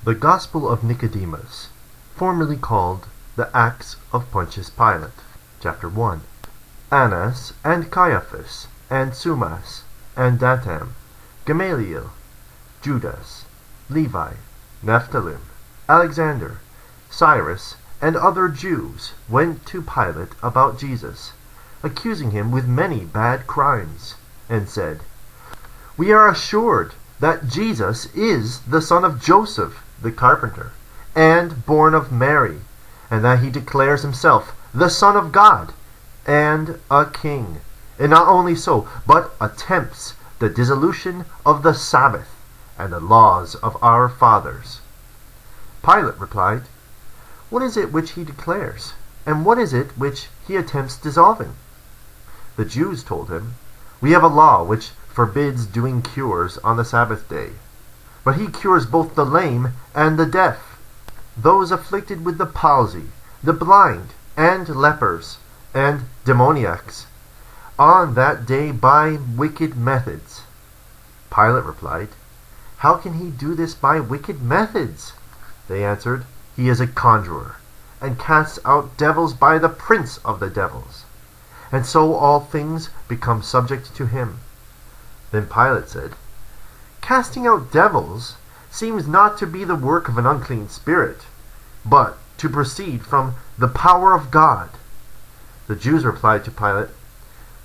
The Gospel of Nicodemus, formerly called the Acts of Pontius Pilate. Chapter 1. Annas, and Caiaphas, and Sumas, and Datam, Gamaliel, Judas, Levi, Nephthalim, Alexander, Cyrus, and other Jews went to Pilate about Jesus, accusing him with many bad crimes, and said, "We are assured that Jesus is the son of Joseph, the carpenter, and born of Mary, and that he declares himself the Son of God, and a king, and not only so, but attempts the dissolution of the Sabbath and the laws of our fathers." Pilate replied, "What is it which he declares, and what is it which he attempts dissolving?" The Jews told him, "We have a law which forbids doing cures on the Sabbath day. But he cures both the lame and the deaf, those afflicted with the palsy, the blind, and lepers, and demoniacs, on that day by wicked methods." Pilate replied, "How can he do this by wicked methods?" They answered, "He is a conjurer, and casts out devils by the prince of the devils. And so all things become subject to him." Then Pilate said, "Casting out devils seems not to be the work of an unclean spirit, but to proceed from the power of God." The Jews replied to Pilate,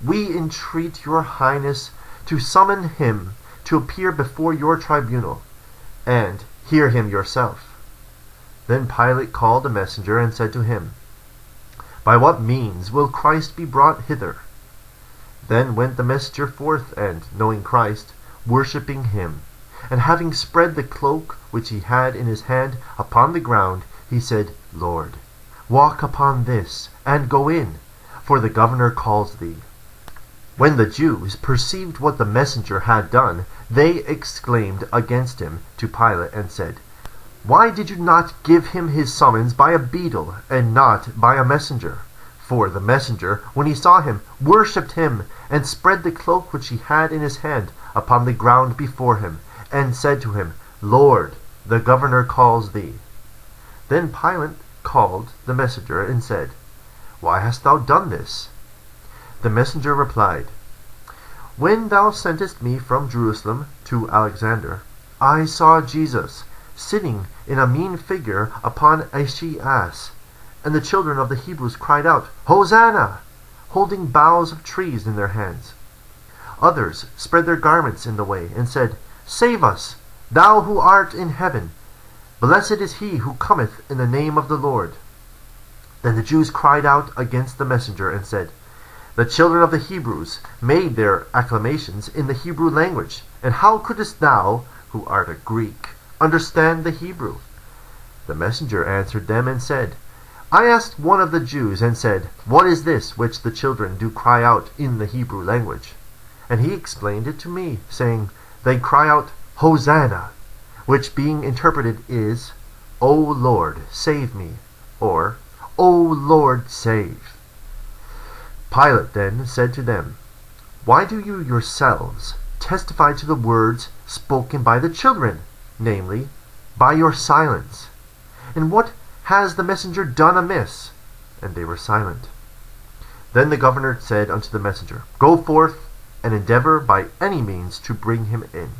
"We entreat your highness to summon him to appear before your tribunal, and hear him yourself." Then Pilate called a messenger and said to him, "By what means will Christ be brought hither?" Then went the messenger forth, and, knowing Christ, worshipping him, and having spread the cloak which he had in his hand upon the ground, he said, "Lord, walk upon this, and go in, for the governor calls thee." When the Jews perceived what the messenger had done, they exclaimed against him to Pilate, and said, "Why did you not give him his summons by a beadle, and not by a messenger?" For the messenger, when he saw him, worshipped him, and spread the cloak which he had in his hand upon the ground before him, and said to him, "Lord, the governor calls thee." Then Pilate called the messenger and said, "Why hast thou done this?" The messenger replied, "When thou sentest me from Jerusalem to Alexander, I saw Jesus sitting in a mean figure upon a she-ass, and the children of the Hebrews cried out, 'Hosanna!' holding boughs of trees in their hands. Others spread their garments in the way, and said, 'Save us, thou who art in heaven! Blessed is he who cometh in the name of the Lord.' Then the Jews cried out against the messenger, and said, 'The children of the Hebrews made their acclamations in the Hebrew language, and how couldest thou, who art a Greek, understand the Hebrew?' The messenger answered them and said, 'I asked one of the Jews, and said, What is this which the children do cry out in the Hebrew language? And he explained it to me, saying, They cry out, Hosanna, which being interpreted is, O Lord, save me, or O Lord, save.' Pilate then said to them, Why do you yourselves testify to the words spoken by the children, namely, by your silence? And what has the messenger done amiss?" And they were silent. Then the governor said unto the messenger, "Go forth, and endeavor by any means to bring him in."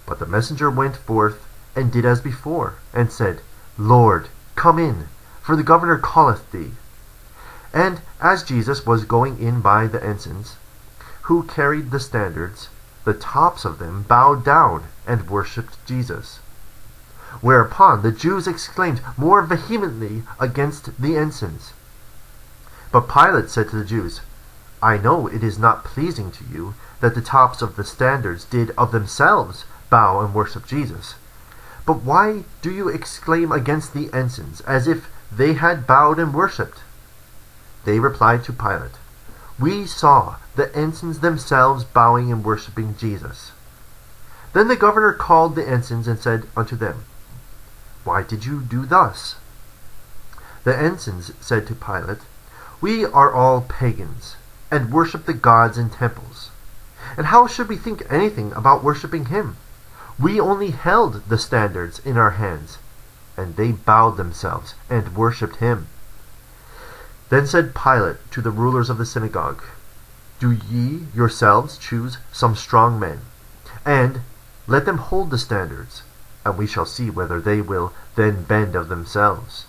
But the messenger went forth, and did as before, and said, "Lord, come in, for the governor calleth thee." And as Jesus was going in by the ensigns, who carried the standards, the tops of them bowed down and worshipped Jesus. Whereupon the Jews exclaimed more vehemently against the ensigns. But Pilate said to the Jews, "I know it is not pleasing to you that the tops of the standards did of themselves bow and worship Jesus. But why do you exclaim against the ensigns, as if they had bowed and worshipped?" They replied to Pilate, "We saw the ensigns themselves bowing and worshipping Jesus." Then the governor called the ensigns and said unto them, "Why did you do thus?" The ensigns said to Pilate, "We are all pagans, and worship the gods in temples. And how should we think anything about worshipping him? We only held the standards in our hands. And they bowed themselves and worshipped him. Then said Pilate to the rulers of the synagogue, Do ye yourselves choose some strong men, and let them hold the standards, and we shall see whether they will then bend of themselves.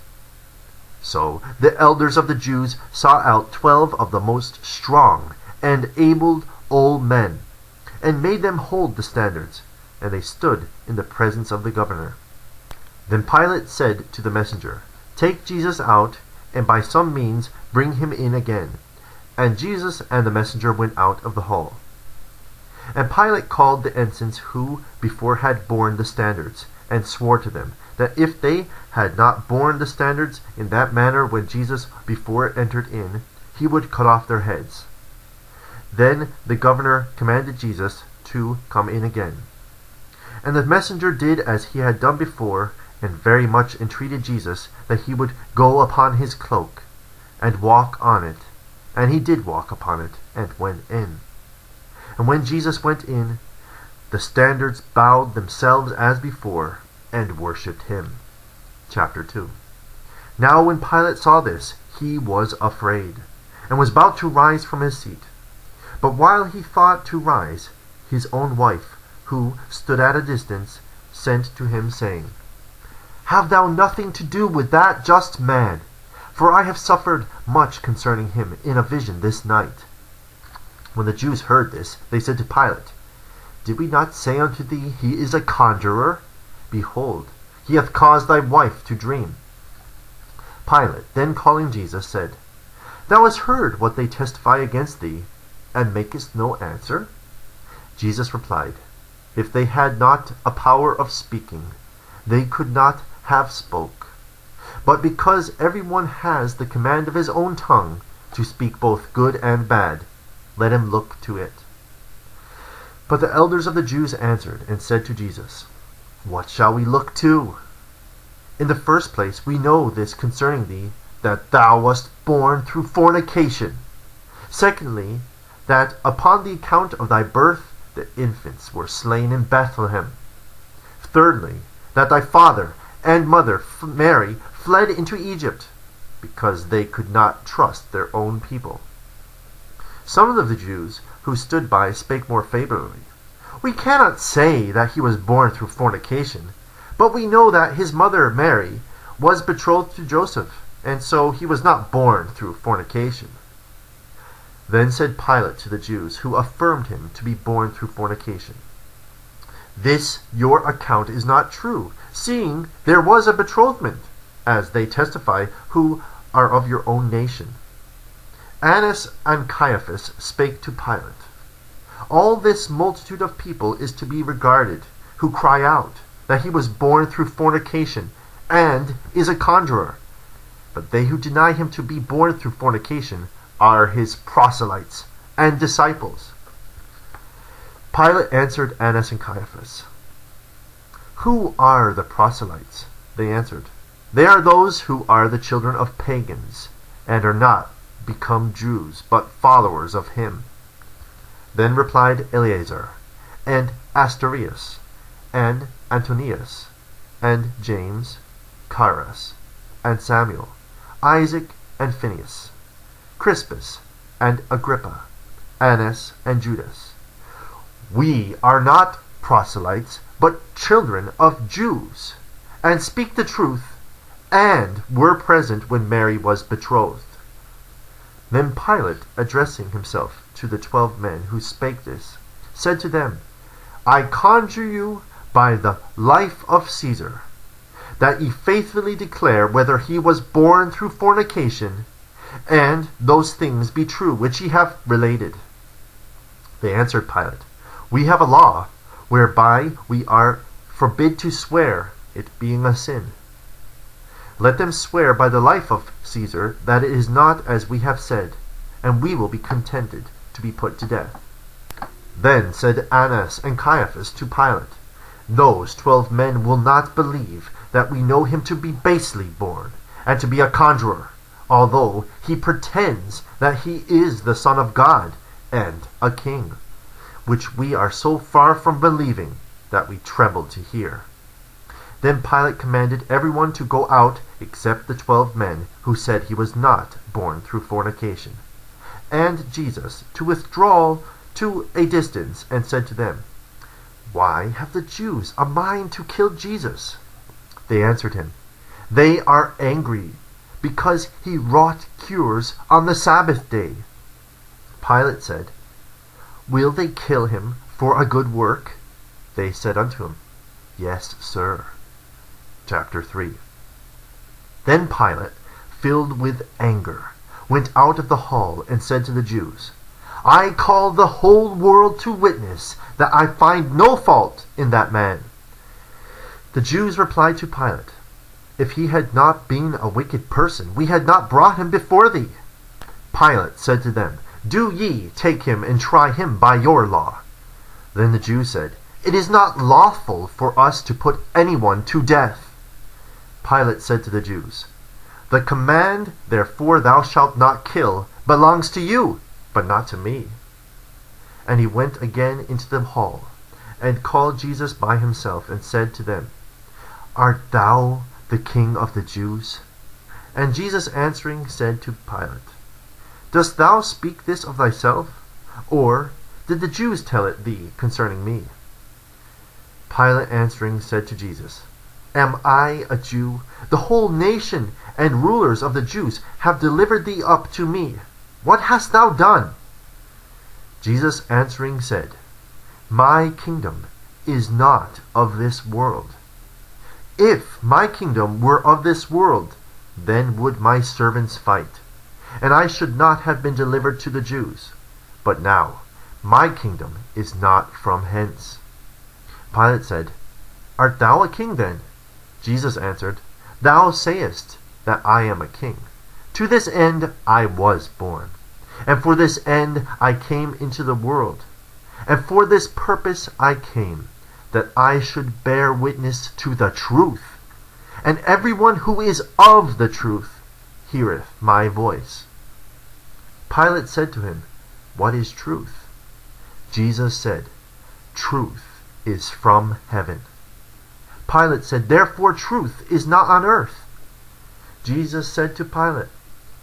So the elders of the Jews sought out 12 of the most strong and able old men, and made them hold the standards, and they stood in the presence of the governor. Then Pilate said to the messenger, Take Jesus out, and by some means bring him in again. And Jesus and the messenger went out of the hall. And Pilate called the ensigns who before had borne the standards, and swore to them, that if they had not borne the standards in that manner when Jesus before entered in, he would cut off their heads. Then the governor commanded Jesus to come in again. And the messenger did as he had done before, and very much entreated Jesus that he would go upon his cloak, and walk on it. And he did walk upon it, and went in. And when Jesus went in, the standards bowed themselves as before, and worshipped him. Chapter 2. Now when Pilate saw this, he was afraid, and was about to rise from his seat. But while he thought to rise, his own wife, who stood at a distance, sent to him, saying, Have thou nothing to do with that just man, for I have suffered much concerning him in a vision this night. When the Jews heard this, they said to Pilate, Did we not say unto thee, He is a conjurer? Behold, he hath caused thy wife to dream. Pilate, then calling Jesus, said, Thou hast heard what they testify against thee, and makest no answer? Jesus replied, If they had not a power of speaking, they could not have spoke. But because every one has the command of his own tongue to speak both good and bad, let him look to it. But the elders of the Jews answered and said to Jesus, What shall we look to? In the first place, we know this concerning thee, that thou wast born through fornication. Secondly, that upon the account of thy birth the infants were slain in Bethlehem. Thirdly, that thy father and mother Mary fled into Egypt, because they could not trust their own people. Some of the Jews who stood by spake more favorably. We cannot say that he was born through fornication, but we know that his mother Mary was betrothed to Joseph, and so he was not born through fornication. Then said Pilate to the Jews who affirmed him to be born through fornication, This your account is not true, seeing there was a betrothment, as they testify who are of your own nation. Annas and Caiaphas spake to Pilate, All this multitude of people is to be regarded, who cry out that he was born through fornication, and is a conjurer. But they who deny him to be born through fornication are his proselytes and disciples. Pilate answered Annas and Caiaphas, Who are the proselytes? They answered, They are those who are the children of pagans, and are not become Jews, but followers of him. Then replied Eleazar, and Asterius, and Antonius, and James, Caius, and Samuel, Isaac and Phinehas, Crispus and Agrippa, Annas and Judas. We are not proselytes, but children of Jews, and speak the truth, and were present when Mary was betrothed. Then Pilate, addressing himself to the 12 men who spake this, said to them, I conjure you by the life of Caesar, that ye faithfully declare whether he was born through fornication, and those things be true which ye have related. They answered Pilate, We have a law, whereby we are forbid to swear, it being a sin. Let them swear by the life of Caesar that it is not as we have said, and we will be contented to be put to death. Then said Annas and Caiaphas to Pilate, Those 12 men will not believe that we know him to be basely born, and to be a conjurer, although he pretends that he is the Son of God, and a king, which we are so far from believing. that we trembled to hear. Then Pilate commanded everyone to go out except the 12 men who said he was not born through fornication, and Jesus to withdraw to a distance, and said to them, "Why have the Jews a mind to kill Jesus?" They answered him, "They are angry, because he wrought cures on the Sabbath day." Pilate said, "Will they kill him for a good work?" They said unto him, "Yes, sir." Chapter 3. Then Pilate, filled with anger, went out of the hall and said to the Jews, "I call the whole world to witness that I find no fault in that man." The Jews replied to Pilate, "If he had not been a wicked person, we had not brought him before thee." Pilate said to them, "Do ye take him and try him by your law." Then the Jews said, "It is not lawful for us to put anyone to death." Pilate said to the Jews, "The command, therefore, thou shalt not kill, belongs to you, but not to me." And he went again into the hall, and called Jesus by himself, and said to them, "Art thou the King of the Jews?" And Jesus answering said to Pilate, "Dost thou speak this of thyself, or did the Jews tell it thee concerning me?" Pilate answering said to Jesus, "Am I a Jew? The whole nation and rulers of the Jews have delivered thee up to me. What hast thou done?" Jesus answering said, "My kingdom is not of this world. If my kingdom were of this world, then would my servants fight, and I should not have been delivered to the Jews. But now my kingdom is not from hence." Pilate said, "Art thou a king then?" Jesus answered, "Thou sayest that I am a king. To this end I was born, and for this end I came into the world. And for this purpose I came, that I should bear witness to the truth. And everyone who is of the truth heareth my voice." Pilate said to him, "What is truth?" Jesus said, "Truth is from heaven." Pilate said, "Therefore truth is not on earth." Jesus said to Pilate,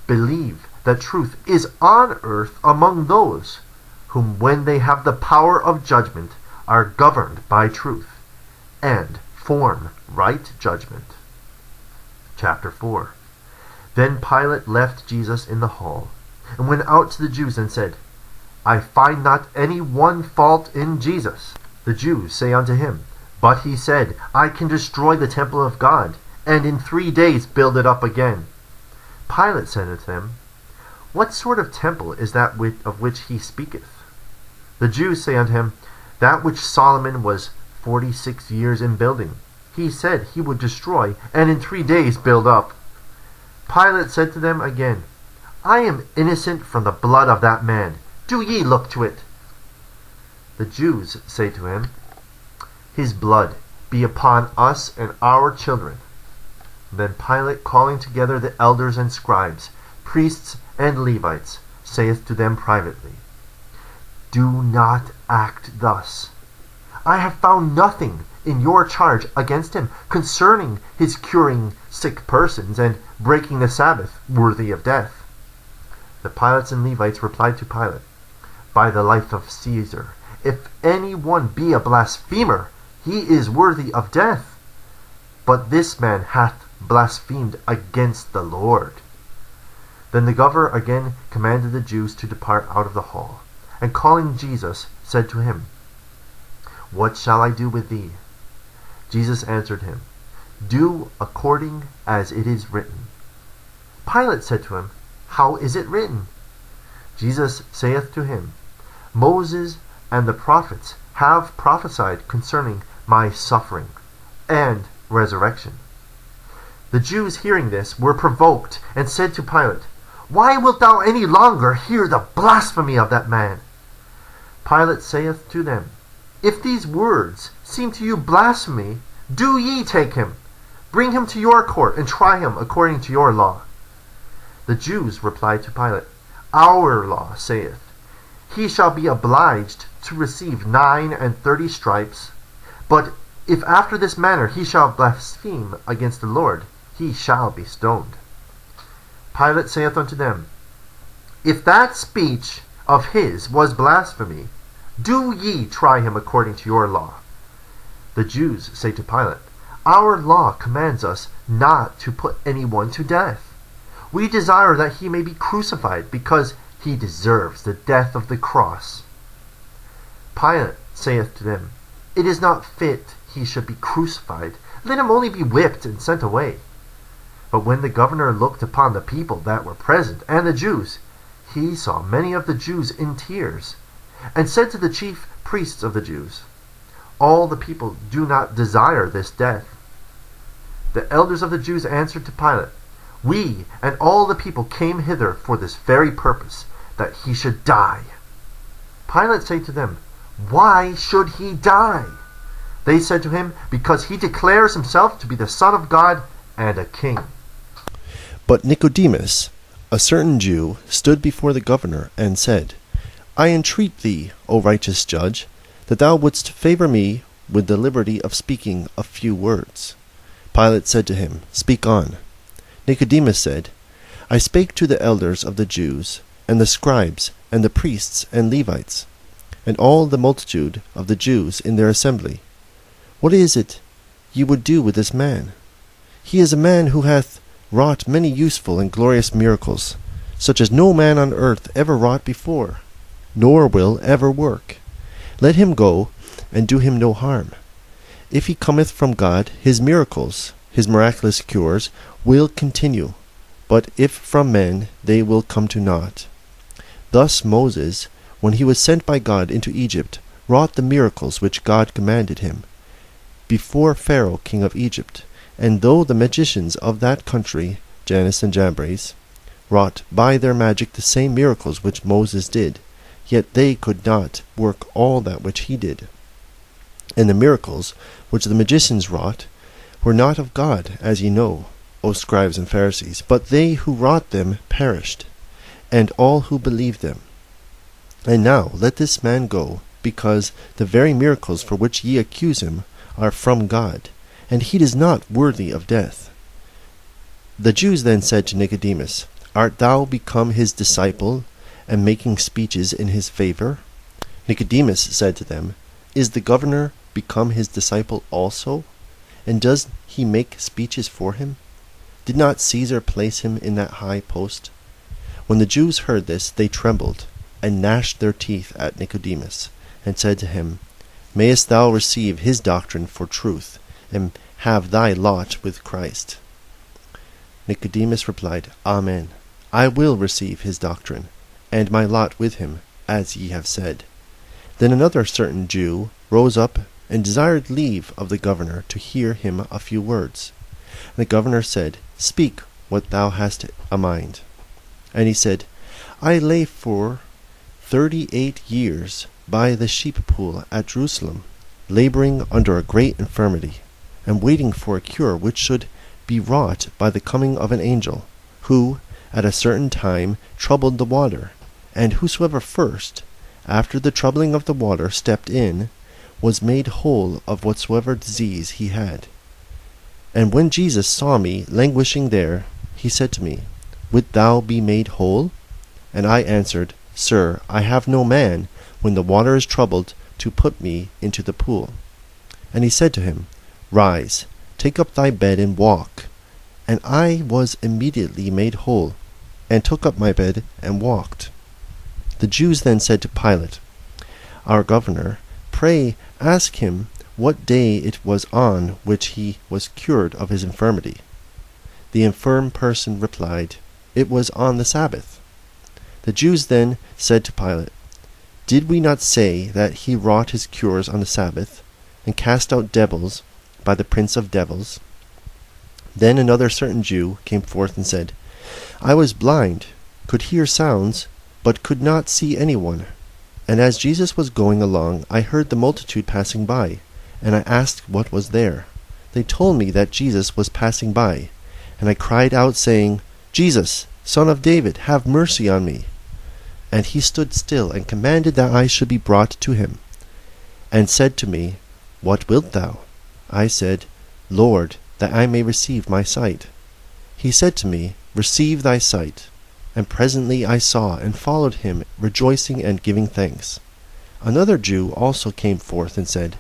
"Believe that truth is on earth among those whom, when they have the power of judgment, are governed by truth, and form right judgment." Chapter 4. Then Pilate left Jesus in the hall, and went out to the Jews and said, "I find not any one fault in Jesus." The Jews say unto him, "But he said, I can destroy the temple of God, and in 3 days build it up again." Pilate said unto them, "What sort of temple is that of which he speaketh?" The Jews say unto him, "That which Solomon was 46 years in building. He said he would destroy, and in 3 days build up." Pilate said to them again, "I am innocent from the blood of that man. Do ye look to it." The Jews say to him, "His blood be upon us and our children." Then Pilate, calling together the elders and scribes, priests and Levites, saith to them privately, "Do not act thus. I have found nothing in your charge against him concerning his curing sick persons and breaking the Sabbath worthy of death." The Pilates and Levites replied to Pilate, "By the life of Caesar, if any one be a blasphemer, he is worthy of death. But this man hath blasphemed against the Lord." Then the governor again commanded the Jews to depart out of the hall, and calling Jesus, said to him, "What shall I do with thee?" Jesus answered him, "Do according as it is written." Pilate said to him, "How is it written?" Jesus saith to him, "Moses and the prophets have prophesied concerning my suffering and resurrection." The Jews hearing this were provoked, and said to Pilate, "Why wilt thou any longer hear the blasphemy of that man?" Pilate saith to them, "If these words seem to you blasphemy, do ye take him, bring him to your court, and try him according to your law." The Jews replied to Pilate, "Our law saith, he shall be obliged to receive 39 stripes, But if after this manner he shall blaspheme against the Lord, he shall be stoned. Pilate saith unto them, If that speech of his was blasphemy, do ye try him according to your law. The Jews say to Pilate, Our law commands us not to put anyone to death. We desire that he may be crucified, because he deserves the death of the cross. Pilate saith to them, It is not fit he should be crucified. Let him only be whipped and sent away. But when the governor looked upon the people that were present, and the Jews, he saw many of the Jews in tears, and said to the chief priests of the Jews, All the people do not desire this death. The elders of the Jews answered to Pilate, We and all the people came hither for this very purpose, that he should die. Pilate said to them, Why should he die? They said to him, Because he declares himself to be the Son of God and a king. But Nicodemus, a certain Jew, stood before the governor, and said, I entreat thee, O righteous judge, that thou wouldst favor me with the liberty of speaking a few words. Pilate said to him, Speak on. Nicodemus said, I spake to the elders of the Jews, and the scribes, and the priests, and Levites, and all the multitude of the Jews in their assembly. What is it ye would do with this man? He is a man who hath wrought many useful and glorious miracles, such as no man on earth ever wrought before, nor will ever work. Let him go, and do him no harm. If he cometh from God, his miracles, his miraculous cures, will continue, but if from men, they will come to naught. Thus Moses, when he was sent by God into Egypt, wrought the miracles which God commanded him, before Pharaoh king of Egypt. And though the magicians of that country, Jannes and Jambres, wrought by their magic the same miracles which Moses did, yet they could not work all that which he did. And the miracles which the magicians wrought were not of God, as ye know, O scribes and Pharisees, but they who wrought them perished, and all who believed them. And now let this man go, because the very miracles for which ye accuse him are from God, and he is not worthy of death. The Jews then said to Nicodemus, Art thou become his disciple, and making speeches in his favor? Nicodemus said to them, Is the governor become his disciple also? And does he make speeches for him? Did not Caesar place him in that high post? When the Jews heard this, they trembled, and gnashed their teeth at Nicodemus, and said to him, Mayest thou receive his doctrine for truth, and have thy lot with Christ? Nicodemus replied, Amen. I will receive his doctrine, and my lot with him, as ye have said. Then another certain Jew rose up, and desired leave of the governor to hear him a few words. And the governor said, Speak what thou hast a mind. And he said, I lay for 38 years by the sheep pool at Jerusalem, laboring under a great infirmity, and waiting for a cure which should be wrought by the coming of an angel, who at a certain time troubled the water, and whosoever first, after the troubling of the water, stepped in, was made whole of whatsoever disease he had. And when Jesus saw me languishing there, he said to me, Wilt thou be made whole? And I answered, Sir, I have no man, when the water is troubled, to put me into the pool. And he said to him, Rise, take up thy bed, and walk. And I was immediately made whole, and took up my bed, and walked. The Jews then said to Pilate, Our governor, pray ask him what day it was on which he was cured of his infirmity. The infirm person replied, It was on the Sabbath. The Jews then said to Pilate, Did we not say that he wrought his cures on the Sabbath, and cast out devils by the prince of devils? Then another certain Jew came forth and said, I was blind, could hear sounds, but could not see anyone. And as Jesus was going along, I heard the multitude passing by, and I asked what was there. They told me that Jesus was passing by, and I cried out, saying, Jesus, Son of David, have mercy on me. And he stood still, and commanded that I should be brought to him, and said to me, What wilt thou? I said, Lord, that I may receive my sight. He said to me, Receive thy sight. And presently I saw and followed him, rejoicing and giving thanks. Another Jew also came forth and said,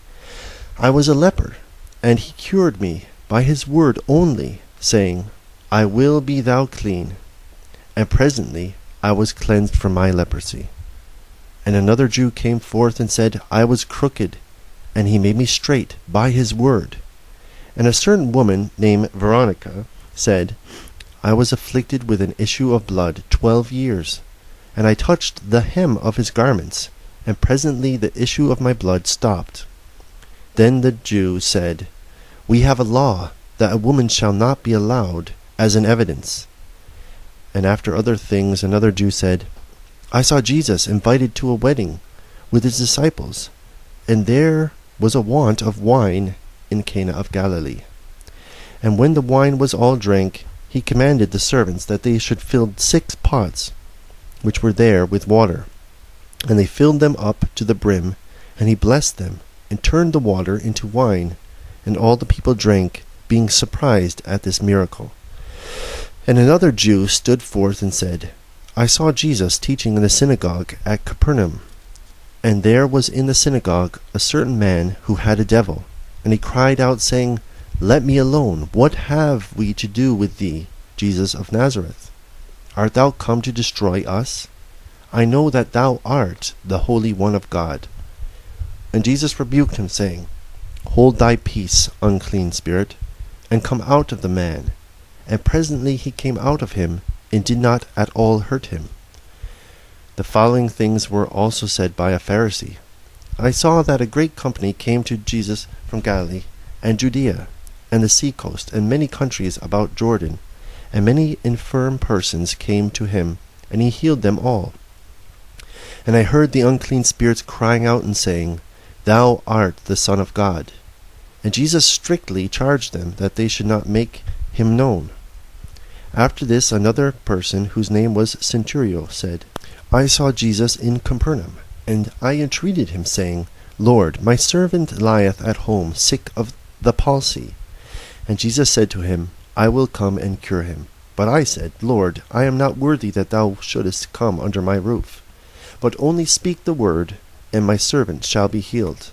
I was a leper, and he cured me by his word only, saying, I will be thou clean. And presently I was cleansed from my leprosy. And another Jew came forth and said, I was crooked, and he made me straight by his word. And a certain woman named Veronica said, I was afflicted with an issue of blood 12 years, and I touched the hem of his garments, and presently the issue of my blood stopped. Then the Jews said, We have a law that a woman shall not be allowed as an evidence. And after other things another Jew said, I saw Jesus invited to a wedding with his disciples, and there was a want of wine in Cana of Galilee. And when the wine was all drank, he commanded the servants that they should fill 6 pots, which were there, with water. And they filled them up to the brim, and he blessed them, and turned the water into wine. And all the people drank, being surprised at this miracle. And another Jew stood forth and said, I saw Jesus teaching in the synagogue at Capernaum. And there was in the synagogue a certain man who had a devil. And he cried out, saying, Let me alone. What have we to do with thee, Jesus of Nazareth? Art thou come to destroy us? I know that thou art the Holy One of God. And Jesus rebuked him, saying, Hold thy peace, unclean spirit, and come out of the man. And presently he came out of him, and did not at all hurt him. The following things were also said by a Pharisee. I saw that a great company came to Jesus from Galilee, and Judea, and the sea coast, and many countries about Jordan, and many infirm persons came to him, and he healed them all. And I heard the unclean spirits crying out and saying, Thou art the Son of God. And Jesus strictly charged them that they should not make him known. After this another person, whose name was Centurio, said, I saw Jesus in Capernaum, and I entreated him, saying, Lord, my servant lieth at home, sick of the palsy. And Jesus said to him, I will come and cure him. But I said, Lord, I am not worthy that thou shouldest come under my roof. But only speak the word, and my servant shall be healed.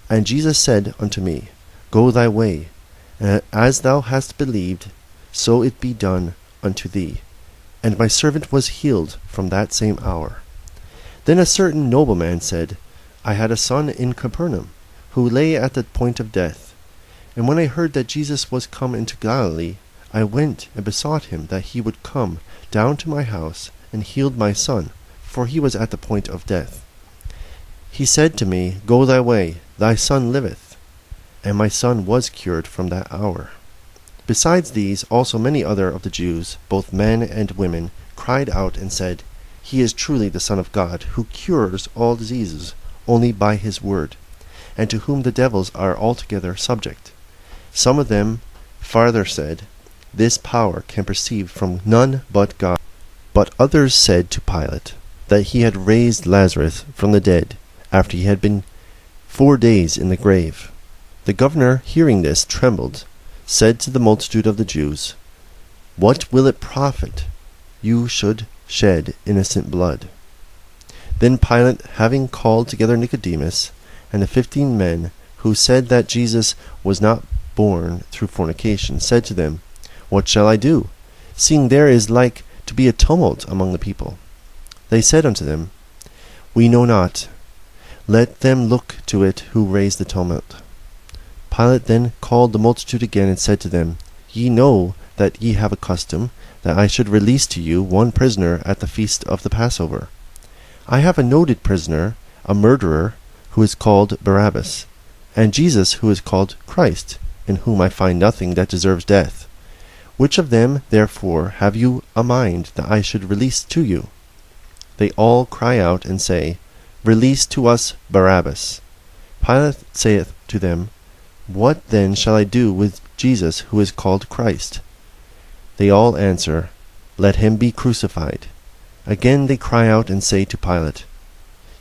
And Jesus said unto me, Go thy way, and as thou hast believed, so it be done unto thee. And my servant was healed from that same hour. Then a certain nobleman said, I had a son in Capernaum, who lay at the point of death. And when I heard that Jesus was come into Galilee, I went and besought him that he would come down to my house, and healed my son, for he was at the point of death. He said to me, Go thy way, thy son liveth. And my son was cured from that hour. Besides these, also many other of the Jews, both men and women, cried out and said, He is truly the Son of God, who cures all diseases only by his word, and to whom the devils are altogether subject. Some of them farther said, This power can proceed from none but God. But others said to Pilate that he had raised Lazarus from the dead, after he had been 4 days in the grave. The governor, hearing this, trembled, said to the multitude of the Jews, What will it profit you should shed innocent blood? Then Pilate, having called together Nicodemus, and the 15 men, who said that Jesus was not born through fornication, said to them, What shall I do, seeing there is like to be a tumult among the people? They said unto them, We know not. Let them look to it who raised the tumult. Pilate then called the multitude again, and said to them, Ye know that ye have a custom, that I should release to you one prisoner at the feast of the Passover. I have a noted prisoner, a murderer, who is called Barabbas, and Jesus, who is called Christ, in whom I find nothing that deserves death. Which of them, therefore, have you a mind that I should release to you? They all cry out and say, Release to us Barabbas. Pilate saith to them, What then shall I do with Jesus, who is called Christ? They all answer, Let him be crucified. Again they cry out and say to Pilate,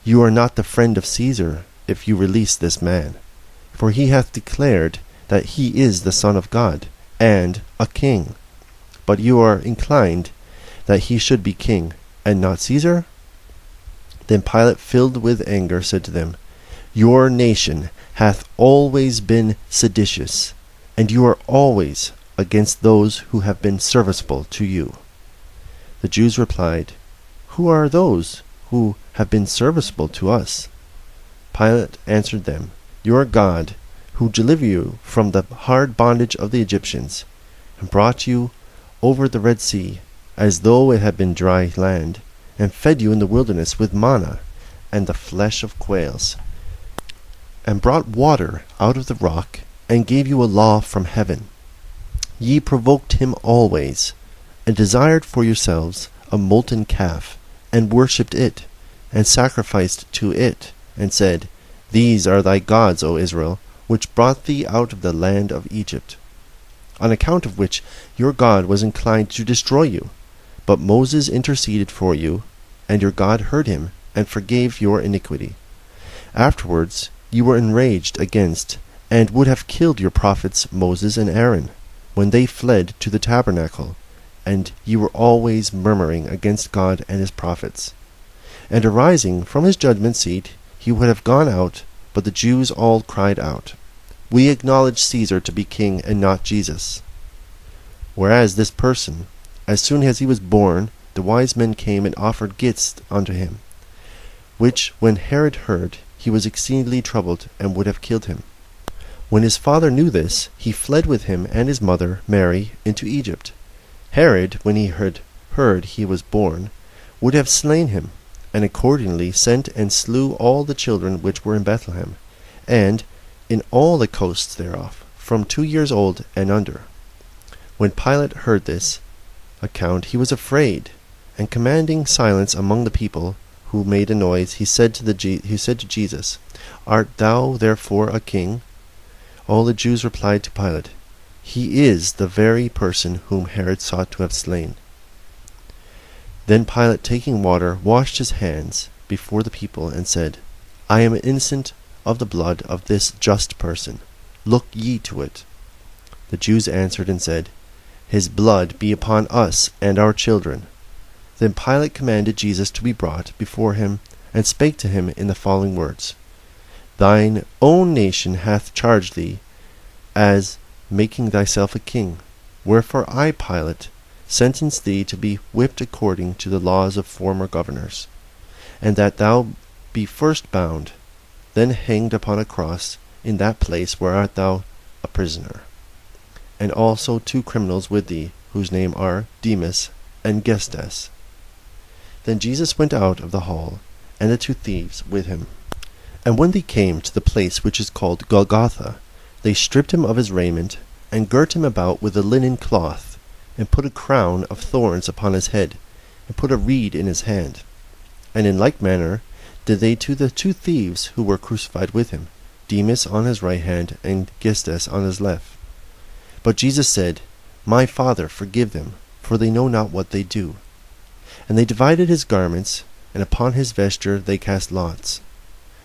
You are not the friend of Caesar, if you release this man. for he hath declared that he is the Son of God, and a king. But you are inclined that he should be king, and not Caesar? Then Pilate, filled with anger, said to them, Your nation hath always been seditious, and you are always against those who have been serviceable to you. The Jews replied, Who are those who have been serviceable to us? Pilate answered them, Your God, who delivered you from the hard bondage of the Egyptians, and brought you over the Red Sea, as though it had been dry land, and fed you in the wilderness with manna and the flesh of quails, and brought water out of the rock, and gave you a law from heaven. Ye provoked him always, and desired for yourselves a molten calf, and worshipped it, and sacrificed to it, and said, These are thy gods, O Israel, which brought thee out of the land of Egypt. On account of which your God was inclined to destroy you. But Moses interceded for you, and your God heard him, and forgave your iniquity. Afterwards you were enraged against, and would have killed your prophets Moses and Aaron, when they fled to the tabernacle, and ye were always murmuring against God and his prophets. And arising from his judgment seat, he would have gone out, but the Jews all cried out, We acknowledge Caesar to be king, and not Jesus. Whereas this person, as soon as he was born, the wise men came and offered gifts unto him, which when Herod heard, he was exceedingly troubled, and would have killed him. When his father knew this, he fled with him and his mother, Mary, into Egypt. Herod, when he heard he was born, would have slain him, and accordingly sent and slew all the children which were in Bethlehem, and in all the coasts thereof, from 2 years old and under. When Pilate heard this account, he was afraid, and commanding silence among the people, who made a noise, he said to Jesus, Art thou therefore a king? All the Jews replied to Pilate, He is the very person whom Herod sought to have slain. Then Pilate, taking water, washed his hands before the people, and said, I am innocent of the blood of this just person. Look ye to it. The Jews answered and said, His blood be upon us and our children. Then Pilate commanded Jesus to be brought before him, and spake to him in the following words, Thine own nation hath charged thee, as making thyself a king. Wherefore I, Pilate, sentence thee to be whipped according to the laws of former governors, and that thou be first bound, then hanged upon a cross in that place where art thou a prisoner, and also 2 criminals with thee, whose name are Demas and Gestas. Then Jesus went out of the hall, and the 2 thieves with him. And when they came to the place which is called Golgotha, they stripped him of his raiment, and girt him about with a linen cloth, and put a crown of thorns upon his head, and put a reed in his hand. And in like manner did they to the 2 thieves who were crucified with him, Demas on his right hand, and Gestas on his left. But Jesus said, My Father, forgive them, for they know not what they do. And they divided his garments, and upon his vesture they cast lots.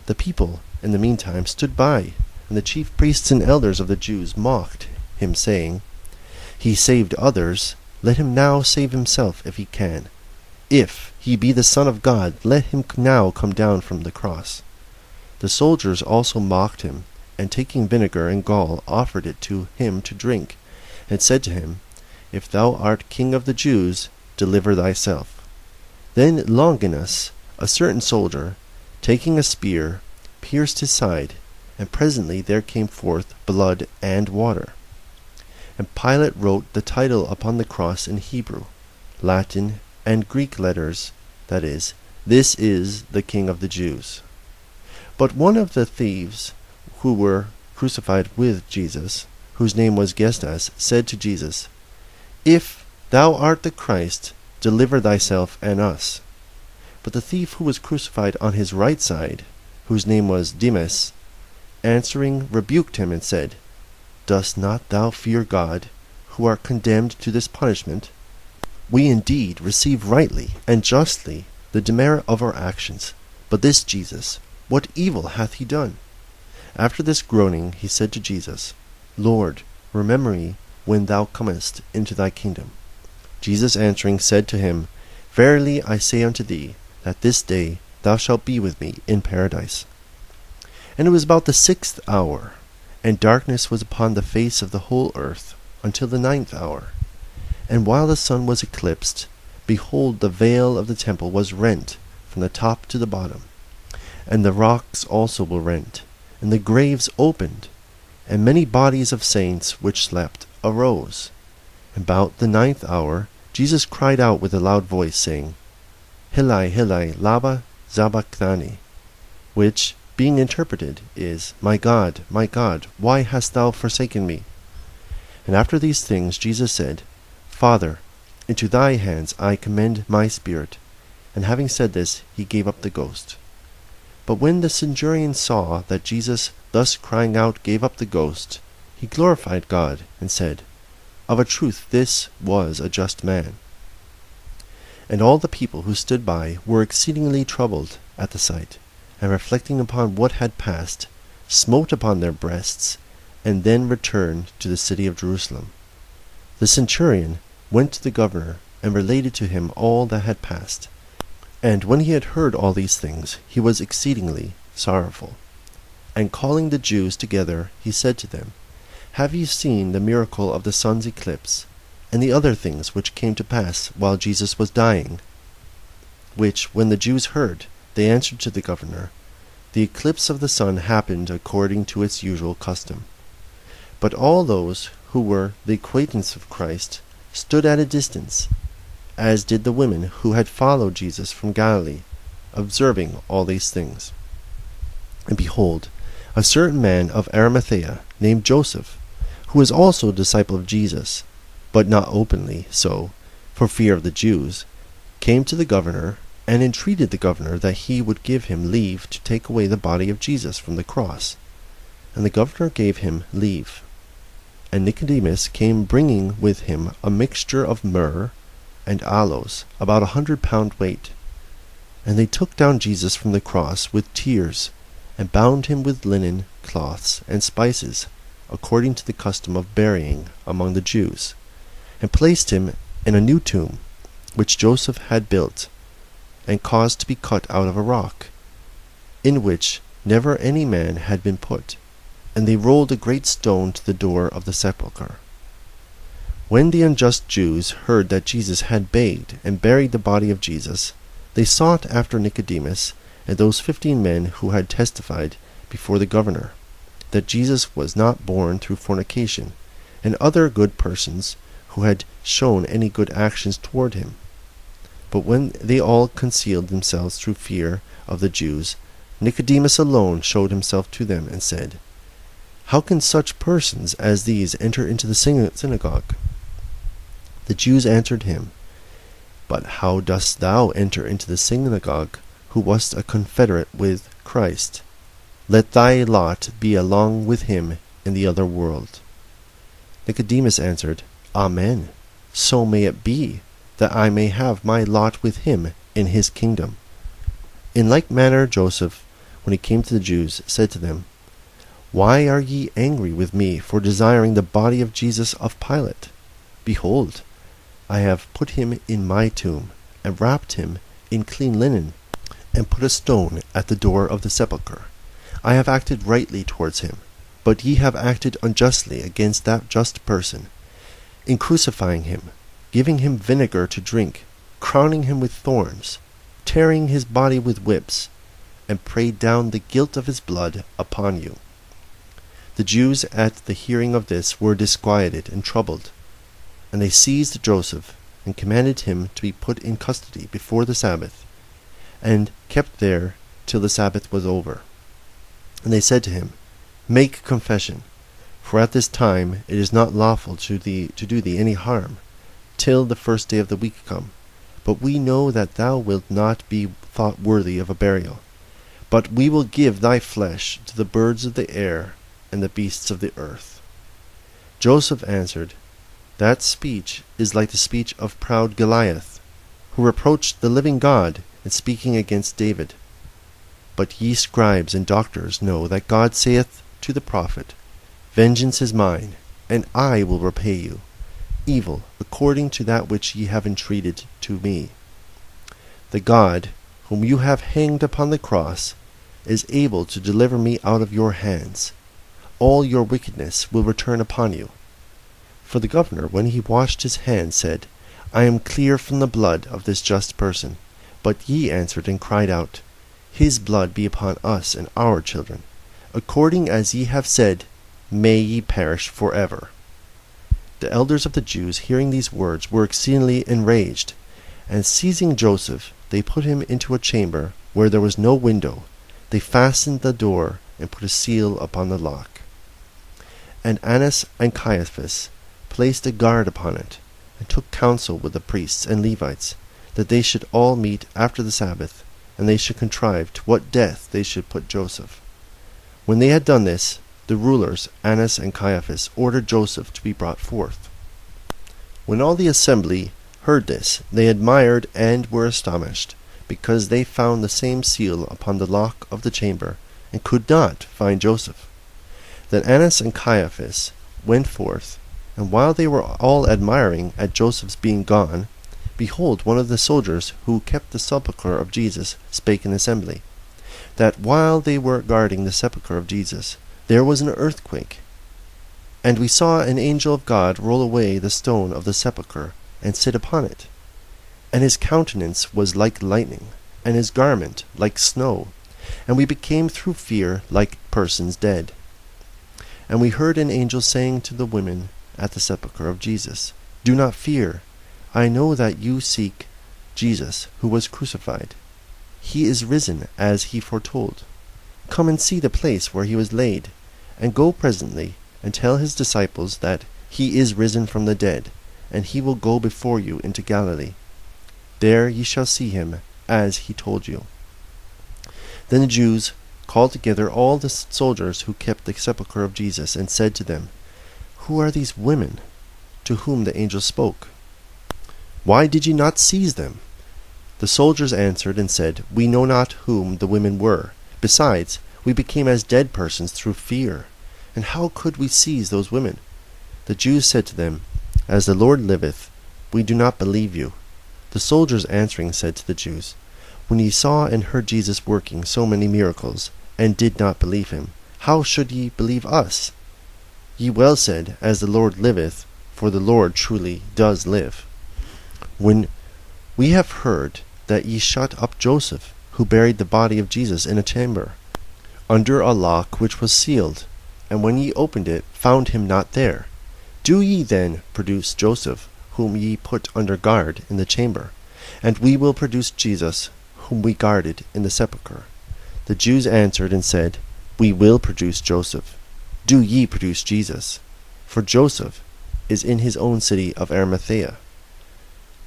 The people, in the meantime, stood by, and the chief priests and elders of the Jews mocked him, saying, He saved others, let him now save himself, if he can. If he be the Son of God, let him now come down from the cross. The soldiers also mocked him, and taking vinegar and gall, offered it to him to drink, and said to him, If thou art king of the Jews, deliver thyself. Then Longinus, a certain soldier, taking a spear, pierced his side, and presently there came forth blood and water. And Pilate wrote the title upon the cross in Hebrew, Latin, and Greek letters, that is, This is the King of the Jews. But one of the thieves who were crucified with Jesus, whose name was Gestas, said to Jesus, If thou art the Christ, deliver thyself and us. But the thief who was crucified on his right side, whose name was Demas, answering rebuked him and said, Dost not thou fear God, who art condemned to this punishment? We indeed receive rightly and justly the demerit of our actions, but this Jesus, what evil hath he done? After this groaning, he said to Jesus, Lord, remember me when thou comest into thy kingdom. Jesus answering said to him, Verily I say unto thee, that this day thou shalt be with me in paradise. And it was about the 6th hour, and darkness was upon the face of the whole earth, until the 9th hour. And while the sun was eclipsed, behold, the veil of the temple was rent from the top to the bottom, and the rocks also were rent, and the graves opened, and many bodies of saints which slept arose. About the 9th hour Jesus cried out with a loud voice, saying, Hilai, Hilai, lama sabachthani, which, being interpreted, is, my God, why hast thou forsaken me? And after these things Jesus said, Father, into thy hands I commend my spirit. And having said this, he gave up the ghost. But when the centurion saw that Jesus thus crying out gave up the ghost, he glorified God, and said, Of a truth this was a just man. And all the people who stood by were exceedingly troubled at the sight, and reflecting upon what had passed, smote upon their breasts, and then returned to the city of Jerusalem. The centurion went to the governor, and related to him all that had passed. And when he had heard all these things, he was exceedingly sorrowful. And calling the Jews together, he said to them, Have ye seen the miracle of the sun's eclipse, and the other things which came to pass while Jesus was dying? Which, when the Jews heard, they answered to the governor, The eclipse of the sun happened according to its usual custom. But all those who were the acquaintance of Christ stood at a distance, as did the women who had followed Jesus from Galilee, observing all these things. And behold, a certain man of Arimathea, named Joseph, who was also a disciple of Jesus, but not openly so, for fear of the Jews, came to the governor, and entreated the governor that he would give him leave to take away the body of Jesus from the cross. And the governor gave him leave. And Nicodemus came, bringing with him a mixture of myrrh and aloes, about 100 pound weight. And they took down Jesus from the cross with tears, and bound him with linen cloths and spices, according to the custom of burying among the Jews, and placed him in a new tomb, which Joseph had built, and caused to be cut out of a rock, in which never any man had been put. And they rolled a great stone to the door of the sepulchre. When the unjust Jews heard that Jesus had begged and buried the body of Jesus, they sought after Nicodemus and those 15 men who had testified before the governor that Jesus was not born through fornication, and other good persons who had shown any good actions toward him. But when they all concealed themselves through fear of the Jews, Nicodemus alone showed himself to them and said, How can such persons as these enter into the synagogue? The Jews answered him, But how dost thou enter into the synagogue, who wast a confederate with Christ? Let thy lot be along with him in the other world. Nicodemus answered, Amen. So may it be, that I may have my lot with him in his kingdom. In like manner Joseph, when he came to the Jews, said to them, Why are ye angry with me for desiring the body of Jesus of Pilate? Behold, I have put him in my tomb, and wrapped him in clean linen, and put a stone at the door of the sepulchre. I have acted rightly towards him, but ye have acted unjustly against that just person, in crucifying him, giving him vinegar to drink, crowning him with thorns, tearing his body with whips, and prayed down the guilt of his blood upon you. The Jews at the hearing of this were disquieted and troubled, and they seized Joseph, and commanded him to be put in custody before the Sabbath, and kept there till the Sabbath was over. And they said to him, Make confession, for at this time it is not lawful to do thee any harm, till the first day of the week come. But we know that thou wilt not be thought worthy of a burial. But we will give thy flesh to the birds of the air and the beasts of the earth. Joseph answered, That speech is like the speech of proud Goliath, who reproached the living God in speaking against David. But ye scribes and doctors know that God saith to the prophet, Vengeance is mine, and I will repay you, evil according to that which ye have entreated to me. The God, whom you have hanged upon the cross, is able to deliver me out of your hands. All your wickedness will return upon you. For the governor, when he washed his hands, said, I am clear from the blood of this just person. But ye answered and cried out, His blood be upon us and our children. According as ye have said, may ye perish forever. The elders of the Jews, hearing these words, were exceedingly enraged, and seizing Joseph, they put him into a chamber where there was no window. They fastened the door and put a seal upon the lock. And Annas and Caiaphas placed a guard upon it, and took counsel with the priests and Levites, that they should all meet after the Sabbath, and they should contrive to what death they should put Joseph. When they had done this, the rulers, Annas and Caiaphas, ordered Joseph to be brought forth. When all the assembly heard this, they admired and were astonished, because they found the same seal upon the lock of the chamber, and could not find Joseph. Then Annas and Caiaphas went forth, and while they were all admiring at Joseph's being gone, behold, one of the soldiers who kept the sepulchre of Jesus spake in the assembly, that while they were guarding the sepulchre of Jesus, there was an earthquake. And we saw an angel of God roll away the stone of the sepulchre, and sit upon it. And his countenance was like lightning, and his garment like snow. And we became through fear like persons dead. And we heard an angel saying to the women at the sepulchre of Jesus, Do not fear. I know that you seek Jesus, who was crucified. He is risen, as he foretold. Come and see the place where he was laid, and go presently, and tell his disciples that he is risen from the dead, and he will go before you into Galilee. There ye shall see him, as he told you. Then the Jews called together all the soldiers who kept the sepulchre of Jesus, and said to them, Who are these women to whom the angel spoke? Why did ye not seize them? The soldiers answered and said, We know not whom the women were. Besides, we became as dead persons through fear. And how could we seize those women? The Jews said to them, As the Lord liveth, we do not believe you. The soldiers answering said to the Jews, When ye saw and heard Jesus working so many miracles, and did not believe him, how should ye believe us? Ye well said, As the Lord liveth, for the Lord truly does live. When we have heard that ye shut up Joseph, who buried the body of Jesus in a chamber, under a lock which was sealed, and when ye opened it, found him not there. Do ye then produce Joseph, whom ye put under guard in the chamber, and we will produce Jesus, whom we guarded in the sepulchre. The Jews answered and said, We will produce Joseph. Do ye produce Jesus? For Joseph is in his own city of Arimathea.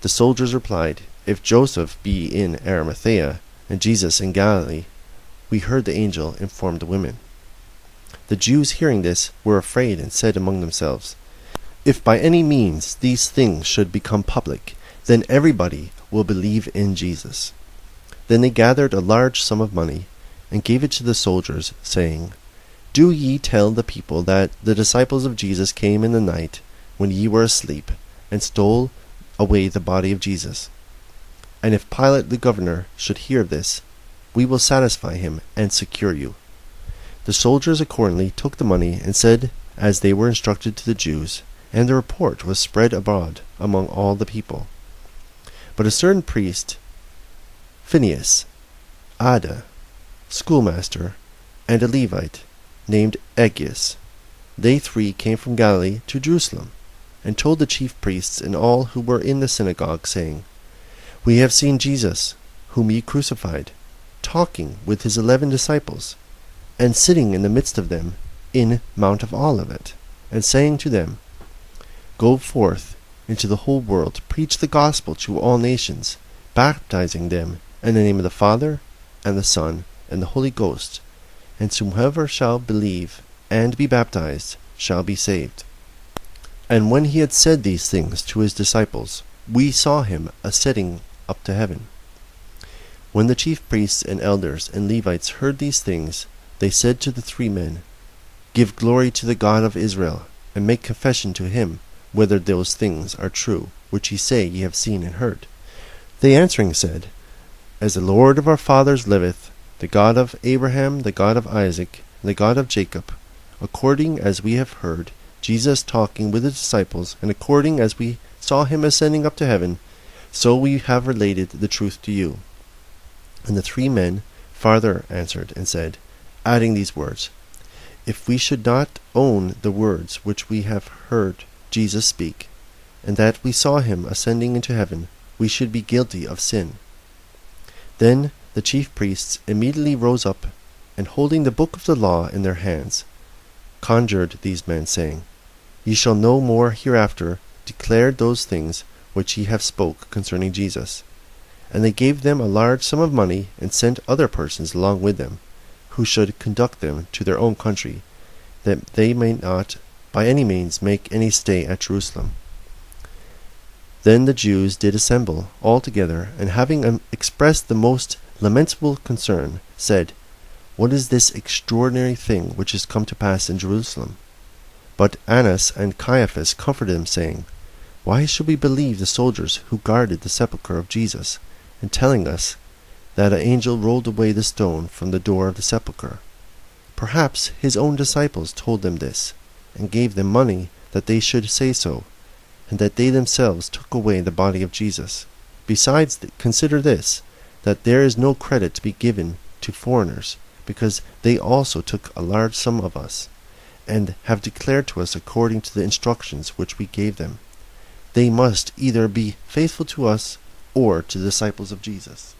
The soldiers replied, If Joseph be in Arimathea, and Jesus in Galilee, we heard the angel inform the women. The Jews hearing this were afraid, and said among themselves, If by any means these things should become public, then everybody will believe in Jesus. Then they gathered a large sum of money, and gave it to the soldiers, saying, Do ye tell the people that the disciples of Jesus came in the night, when ye were asleep, and stole away the body of Jesus. And if Pilate the governor should hear of this, we will satisfy him and secure you. The soldiers accordingly took the money, and said as they were instructed to the Jews, and the report was spread abroad among all the people. But a certain priest, Phinehas, Ada, schoolmaster, and a Levite, named Aggeus, they three came from Galilee to Jerusalem, and told the chief priests and all who were in the synagogue, saying, We have seen Jesus, whom ye crucified, talking with his 11 disciples, and sitting in the midst of them in Mount of Olivet, and saying to them, Go forth into the whole world, preach the gospel to all nations, baptizing them in the name of the Father, and the Son, and the Holy Ghost, and whomever shall believe and be baptized shall be saved. And when he had said these things to his disciples, we saw him ascending up to heaven. When the chief priests and elders and Levites heard these things, they said to the 3 men, Give glory to the God of Israel, and make confession to him, whether those things are true, which ye say ye have seen and heard. They answering said, As the Lord of our fathers liveth, the God of Abraham, the God of Isaac, and the God of Jacob, according as we have heard Jesus talking with the disciples, and according as we saw him ascending up to heaven, so we have related the truth to you. And the 3 men farther answered and said, adding these words, If we should not own the words which we have heard Jesus speak, and that we saw him ascending into heaven, we should be guilty of sin. Then the chief priests immediately rose up, and holding the book of the law in their hands, conjured these men, saying, Ye shall no more hereafter declare those things which ye have spoke concerning Jesus. And they gave them a large sum of money, and sent other persons along with them, who should conduct them to their own country, that they may not by any means make any stay at Jerusalem. Then the Jews did assemble all together, and having expressed the most lamentable concern, said, What is this extraordinary thing which is come to pass in Jerusalem? But Annas and Caiaphas comforted them, saying, Why should we believe the soldiers who guarded the sepulchre of Jesus, and telling us that an angel rolled away the stone from the door of the sepulchre? Perhaps his own disciples told them this, and gave them money that they should say so, and that they themselves took away the body of Jesus. Besides, consider this, that there is no credit to be given to foreigners, because they also took a large sum of us, and have declared to us according to the instructions which we gave them. They must either be faithful to us or to the disciples of Jesus.